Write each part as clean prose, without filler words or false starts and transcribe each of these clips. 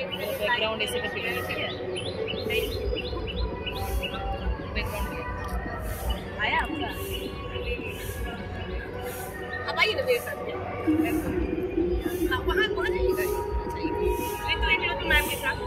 Background ऐसे करके background आया आपका, अब आइए ना मेरे साथ, वहाँ जाइएगा। अच्छा तो एक लोग मैम के साथ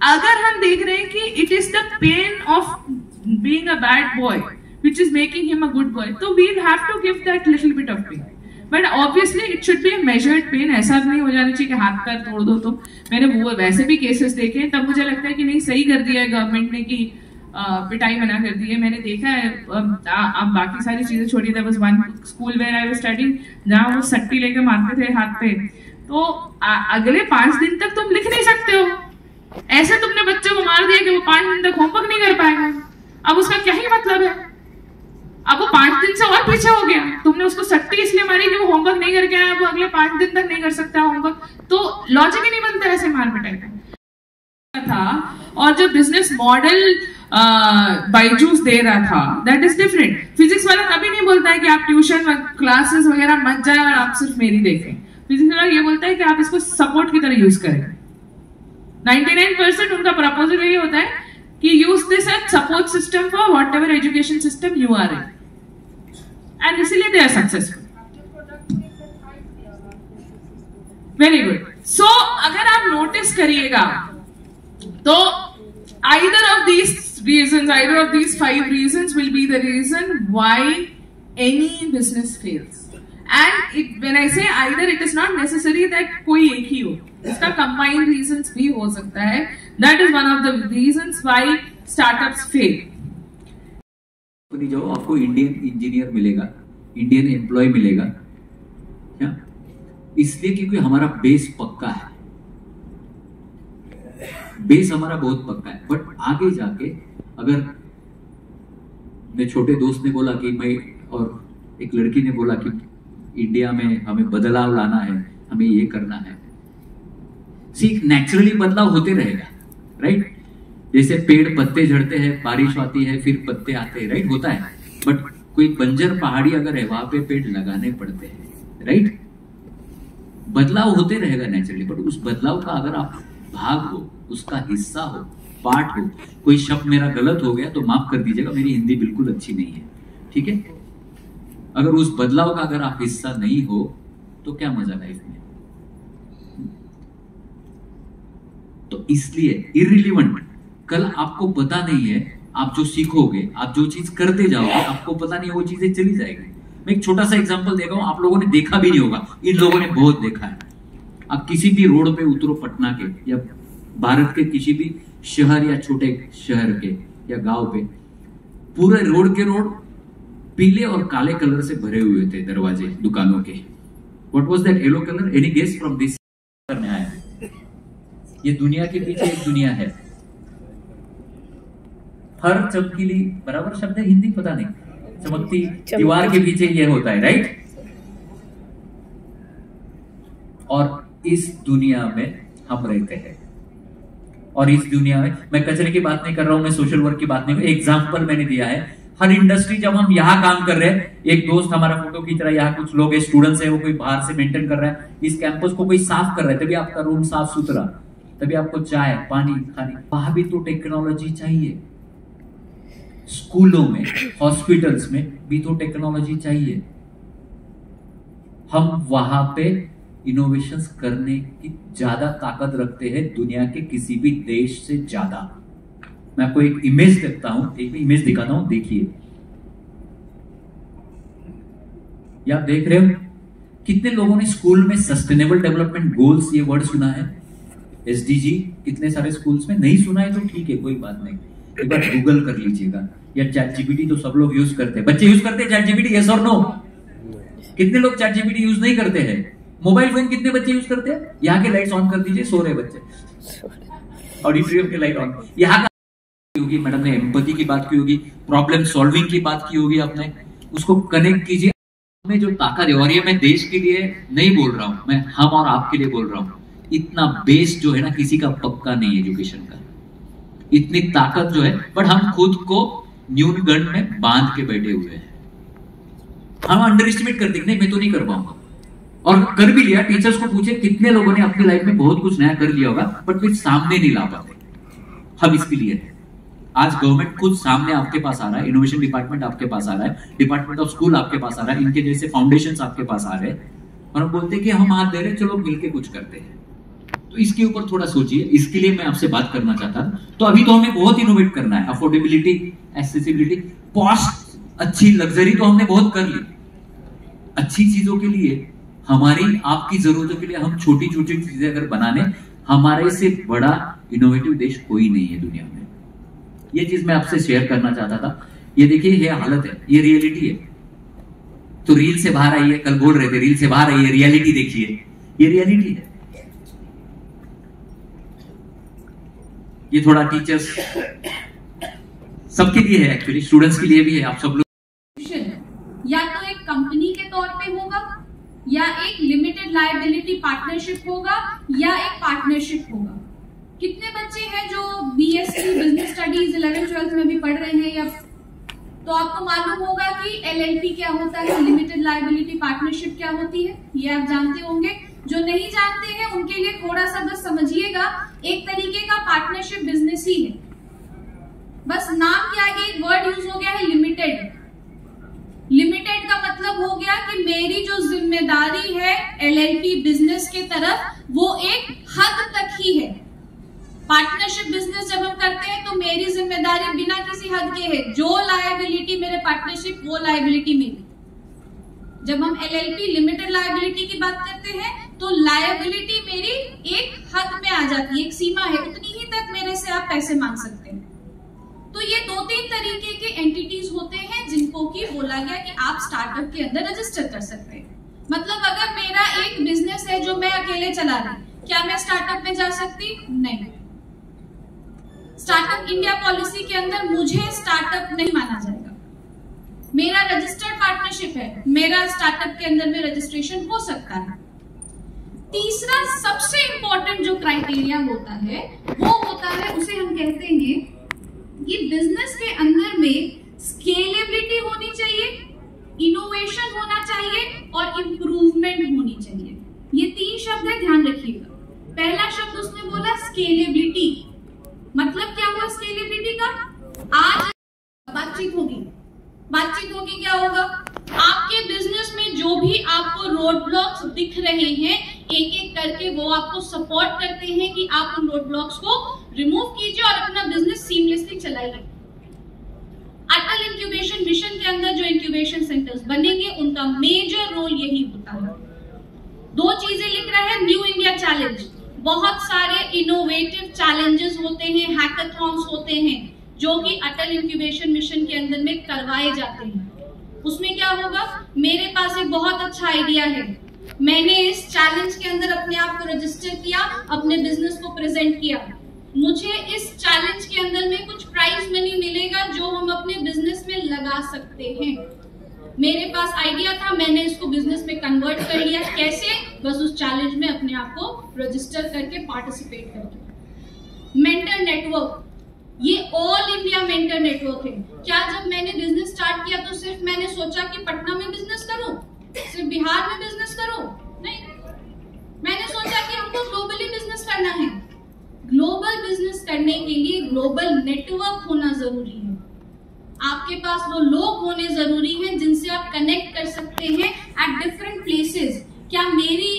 अगर हम देख रहे हैं कि it is the pain of being a bad boy which is making him a good boy, तो we have to give that little bit of pain, but obviously it should be a measured pain. ऐसा नहीं हो जाना चाहिए कि हाथ पैर तोड़ दो। तो मैंने वो वैसे भी केसेस देखे, तब मुझे लगता है कि नहीं, सही कर दिया है गवर्नमेंट ने कि पिटाई मना कर दी है। मैंने देखा है, अब बाकी सारी चीजें छोड़िए, there was one school where I was studying जहां वो सट्टी लेकर मारते थे हाथ पे, तो अगले 5 दिन तक तुम लिख नहीं सकते हो। ऐसे तुमने बच्चे को मार दिया कि वो 5 दिन तक होमवर्क नहीं कर पाएगा। अब उसका क्या ही मतलब है? अब वो 5 दिन से और पीछे हो गया। तुमने उसको सट्टी इसलिए मारी कि वो होमवर्क नहीं करके आया, वो अगले 5 दिन तक नहीं कर सकता होमवर्क। तो लॉजिक ही नहीं बनता ऐसे मार पिटाई का था। और जो बिजनेस मॉडल बायजूस दे रहा था, दैट इज डिफरेंट। फिजिक्स वाला कभी नहीं बोलता है कि आप ट्यूशन क्लासेस वगैरह मत जाए और आप सिर्फ मेरी देखें। फिजिक्स वाला ये बोलता है कि आप इसको सपोर्ट की तरह यूज करें। 99% उनका प्रपोजल ये होता है कि use this as support system for whatever education system you are in, and इसीलिए they are successful. Very good. So अगर आप नोटिस करिएगा तो either of these reasons, either of these 5 reasons will be the reason why any business fails. And when I say either, it is not necessary that कोई एक ही हो, इसका combined reasons भी हो सकता है। That is one of the reasons why startups fail. जो आपको इंडियन इंजीनियर मिलेगा, इंडियन एम्प्लॉय मिलेगा, क्या? इसलिए क्योंकि हमारा बेस पक्का है, बेस हमारा बहुत पक्का है। बट आगे जाके अगर मेरे छोटे दोस्त ने बोला कि मैं, और एक लड़की ने बोला कि इंडिया में हमें बदलाव लाना है, हमें ये करना है, सीख नेचुरली बदलाव होते रहेगा, राइट? जैसे पेड़ पत्ते झड़ते हैं, बारिश आती है, फिर पत्ते आते हैं, राइट? होता है। बट कोई बंजर पहाड़ी अगर है, वहां पे पेड़ लगाने पड़ते हैं, राइट? बदलाव होते रहेगा नेचुरली। बट उस बदलाव का अगर आप भाग हो, उसका हिस्सा हो, पार्ट हो। कोई शब्द मेरा गलत हो गया तो माफ कर दीजिएगा, मेरी हिंदी बिल्कुल अच्छी नहीं है, ठीक है? अगर उस बदलाव का अगर आप हिस्सा नहीं हो तो क्या मजा लाइफ में? तो इसलिए इररिलेवेंट, कल आपको पता नहीं है, आप जो सीखोगे, आप जो चीज करते जाओगे, आपको पता नहीं वो चीजें चली जाएगी। मैं एक छोटा सा एग्जांपल देगा हूं, आप लोगों ने देखा भी नहीं होगा, इन लोगों ने बहुत देखा है। आप किसी भी रोड पे उतरो, पटना के या भारत के किसी भी शहर या छोटे शहर के या गांव पे, पूरे रोड के रोड पीले और काले कलर से भरे हुए थे दरवाजे दुकानों के। What was that yellow colour? Any guess from this? करने आया, ये दुनिया के पीछे एक दुनिया है। हर चमकीली, बराबर शब्द है हिंदी पता नहीं, चमकती दीवार के पीछे ये होता है, राइट? और इस दुनिया में हम रहते हैं। और इस दुनिया में मैं कचरे की बात नहीं कर रहा हूं, मैं सोशल वर्क की बात नहीं कर रहा हूं। एग्जाम्पल मैंने दिया है, हर इंडस्ट्री, जब हम यहाँ काम कर रहे हैं, एक दोस्त हमारा फोटो खींच रहा है, यहाँ कुछ लोग स्टूडेंट्स है, वो कोई बाहर से मेंटेन कर रहा है, इस कैंपस को कोई साफ कर रहा है, तभी आपका रूम साफ सुथरा, तभी आपको चाय पानी खाने, वहां भी तो टेक्नोलॉजी चाहिए। स्कूलों में, हॉस्पिटल्स में भी तो टेक्नोलॉजी चाहिए। हम वहां पे इनोवेशंस करने की ज्यादा ताकत रखते हैं दुनिया के किसी भी देश से ज्यादा। मैं आपको एक इमेज देखता हूं, एक इमेज दिखाता हूं, देखिए। ये आप देख रहे हो, कितने लोगों ने स्कूल में सस्टेनेबल डेवलपमेंट गोल्स ये वर्ड सुना है? एसडीजी कितने सारे स्कूल्स में नहीं सुना है तो ठीक है, कोई बात नहीं, एक बार गूगल कर लीजिएगा, या चैट जीपीटी तो सब लोग यूज करते हैं। बच्चे यूज करते हैं चैट जीपीटी, यस और नो? कितने लोग चैट जीपीटी यूज नहीं करते हैं? मोबाइल फोन कितने बच्चे यूज करते हैं? यहाँ के लाइट्स ऑन कर दीजिए, सो रहे बच्चे, ऑडिटोरियम के लाइट ऑन। यहाँ का होगी, मैडम ने एम्पैथी की बात की होगी, प्रॉब्लम सॉल्विंग की बात की होगी आपने, उसको कनेक्ट कीजिए में जो ताकत है। और ये मैं देश के लिए नहीं बोल रहा हूं, मैं हम और आपके लिए बोल रहा हूं। इतना बेस जो है ना किसी का पक्का नहीं है एजुकेशन का, इतनी ताकत जो है, बट हम खुद को न्यूनगंड में बांध के बैठे हुए हैं। हम अंडर एस्टिमेट करते हैं, नहीं मैं तो नहीं कर पाऊंगा, और कर भी लिया। टीचर्स को पूछे कितने लोगों ने अपनी लाइफ में बहुत कुछ नया कर लिया होगा, बट फिर सामने नहीं ला पाते। हम इसके लिए आज गवर्नमेंट खुद सामने आपके पास आ रहा है, इनोवेशन डिपार्टमेंट आपके पास आ रहा है, डिपार्टमेंट ऑफ स्कूल आपके पास आ रहा है, इनके जैसे फाउंडेशंस आपके पास आ रहे हैं, और हम बोलते हैं कि हम हाथ दे रहे हैं, चलो मिलके कुछ करते हैं। तो इसके ऊपर थोड़ा सोचिए, इसके लिए मैं आपसे बात करना चाहता हूं। तो अभी तो हमें बहुत इनोवेट करना है, अफोर्डेबिलिटी, एक्सेसिबिलिटी, कॉस्ट, अच्छी लग्जरी तो हमने बहुत कर ली। अच्छी चीजों के लिए, हमारी आपकी जरूरतों के लिए हम छोटी छोटी चीजें अगर बनाने, हमारे से बड़ा इनोवेटिव देश कोई नहीं है दुनिया में। ये चीज मैं आपसे शेयर करना चाहता था। ये देखिए, ये हालत है, ये रियलिटी है। तो रील से बाहर आइए, कल बोल रहे थे रील से बाहर आइए, रियलिटी देखिए, ये रियलिटी है। ये थोड़ा टीचर्स सबके लिए है, एक्चुअली स्टूडेंट्स के लिए भी है, आप सब लोग। या तो एक कंपनी के तौर पे होगा, या एक लिमिटेड लायबिलिटी पार्टनरशिप होगा, या एक पार्टनरशिप होगा। कितने बच्चे हैं जो बीएससी बिजनेस स्टडीज 11th-12th में भी पढ़ रहे हैं, या तो आपको मालूम होगा कि एलएलपी क्या होता है, लिमिटेड लायबिलिटी पार्टनरशिप क्या होती है, ये आप जानते होंगे। जो नहीं जानते हैं उनके लिए थोड़ा सा बस समझिएगा, एक तरीके का पार्टनरशिप बिजनेस ही है, बस नाम के आगे एक वर्ड यूज हो गया है लिमिटेड। लिमिटेड का मतलब हो गया कि मेरी जो जिम्मेदारी है एलएलपी बिजनेस के तरफ, वो एक हद तक ही है। पार्टनरशिप बिजनेस जब हम करते हैं तो मेरी जिम्मेदारी बिना किसी हद के है, जो लायबिलिटी मेरे पार्टनरशिप वो लायबिलिटी मेरी। जब हम एलएलपी लिमिटेड लायबिलिटी की बात करते हैं तो लायबिलिटी मेरी एक हद में आ जाती है, एक सीमा है, उतनी ही तक मेरे से आप पैसे मांग सकते हैं। तो ये 2-3 तरीके के एंटिटीज होते हैं जिनको की बोला गया कि आप स्टार्टअप के अंदर रजिस्टर कर सकते हैं। मतलब अगर मेरा एक बिजनेस है जो मैं अकेले चला रही, क्या मैं स्टार्टअप में जा सकती? नहीं। स्टार्टअप इंडिया पॉलिसी के अंदर मुझे स्टार्टअप नहीं माना जाएगा। मेरा रजिस्टर्ड पार्टनरशिप है, मेरा स्टार्टअप के अंदर में रजिस्ट्रेशन हो सकता है। तीसरा सबसे इंपॉर्टेंट जो क्राइटेरिया होता है वो होता है, उसे हम कहते हैं कि बिजनेस के अंदर में स्केलेबिलिटी होनी चाहिए, इनोवेशन होना चाहिए और इंप्रूवमेंट होनी चाहिए। ये 3 शब्द है, ध्यान रखिएगा। पहला शब्द उसने बोला स्केलेबिलिटी। मतलब क्या हुआ स्केलेबिलिटी का? आज बातचीत होगी, बातचीत होगी क्या होगा? आपके बिजनेस में जो भी आपको रोड ब्लॉक्स दिख रहे हैं, एक एक करके वो आपको सपोर्ट करते हैं कि आप उन रोड ब्लॉक्स को रिमूव कीजिए और अपना बिजनेस सीमलेसली चलाइए। अटल इंक्यूबेशन मिशन के अंदर जो इंक्यूबेशन सेंटर्स बनेंगे उनका मेजर रोल यही होता है। 2 चीजें लिख रहा है, न्यू इंडिया चैलेंज, बहुत सारे इनोवेटिव चैलेंजेस होते हैं, हैकाथॉन्स होते हैं जो कि अटल इंक्यूबेशन मिशन के अंदर में करवाए जाते हैं। उसमें क्या होगा? मेरे पास एक बहुत अच्छा आइडिया है, मैंने इस चैलेंज के अंदर अपने आप को रजिस्टर किया, अपने बिजनेस को प्रेजेंट किया, मुझे इस चैलेंज के अंदर में कुछ प्राइज मनी मिलेगा जो हम अपने बिजनेस में लगा सकते हैं। मेरे पास आइडिया था, मैंने इसको बिजनेस में कन्वर्ट कर लिया। कैसे? बस उस चैलेंज में अपने आप को रजिस्टर करके, पार्टिसिपेट करके। मेंटर नेटवर्क, ये ऑल इंडिया मेंटर नेटवर्क है। क्या जब मैंने बिजनेस स्टार्ट किया तो सिर्फ मैंने सोचा कि पटना में बिजनेस करूं, सिर्फ बिहार में बिजनेस करूं? नहीं, मैंने सोचा कि हमको ग्लोबली बिजनेस करना है। ग्लोबल बिजनेस करने के लिए ग्लोबल नेटवर्क होना जरूरी है। आपके पास वो लोग होने जरूरी हैं जिनसे आप कनेक्ट कर सकते हैं एट डिफरेंट प्लेसेस। क्या मेरी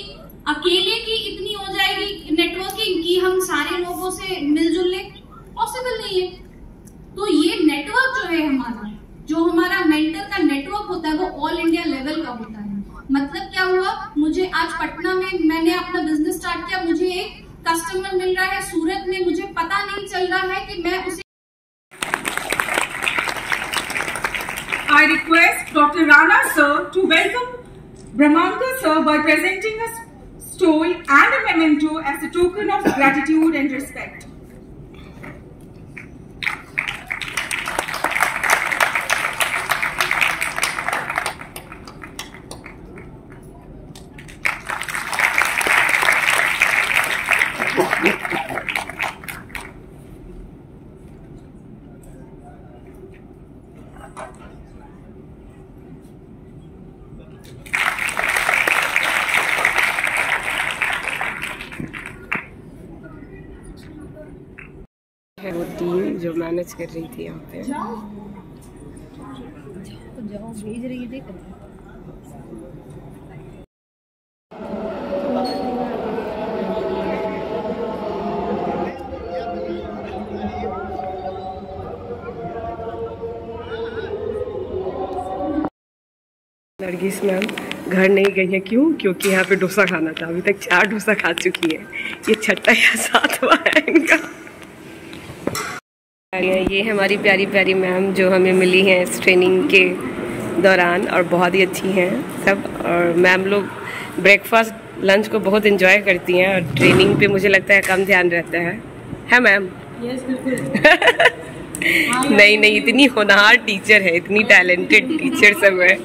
अकेले की इतनी हो जाएगी नेटवर्किंग कि हम सारे लोगों से मिलजुल लें? पॉसिबल नहीं है। तो ये नेटवर्क जो है हमारा, जो हमारा मेंटर का नेटवर्क होता है, वो ऑल इंडिया लेवल का होता है। मतलब क्या हुआ, मुझे आज पटना में मैंने अपना बिजनेस स्टार्ट किया, मुझे एक कस्टमर मिल रहा है सूरत में, मुझे पता नहीं चल रहा है कि मैं उसे। I request Dr. Rana sir to welcome Brahmankar sir by presenting us stole and a memento as a token of gratitude and respect. है वो टीम जो मैनेज कर रही थी यहाँ पे। जाओ भेज रही है, देख नरगिस मैम घर नहीं गई है, क्यों? क्योंकि यहाँ पे डोसा खाना था। अभी तक 4 डोसा खा चुकी है, ये 6वां या 7वां है इनका। ये हमारी प्यारी प्यारी मैम जो हमें मिली हैं इस ट्रेनिंग के दौरान, और बहुत ही अच्छी हैं सब। और मैम लोग ब्रेकफास्ट लंच को बहुत एंजॉय करती हैं, और ट्रेनिंग पे मुझे लगता है कम ध्यान रहता है मैम? यस बिल्कुल। नहीं, इतनी होनहार टीचर है, इतनी टैलेंटेड टीचर सब है।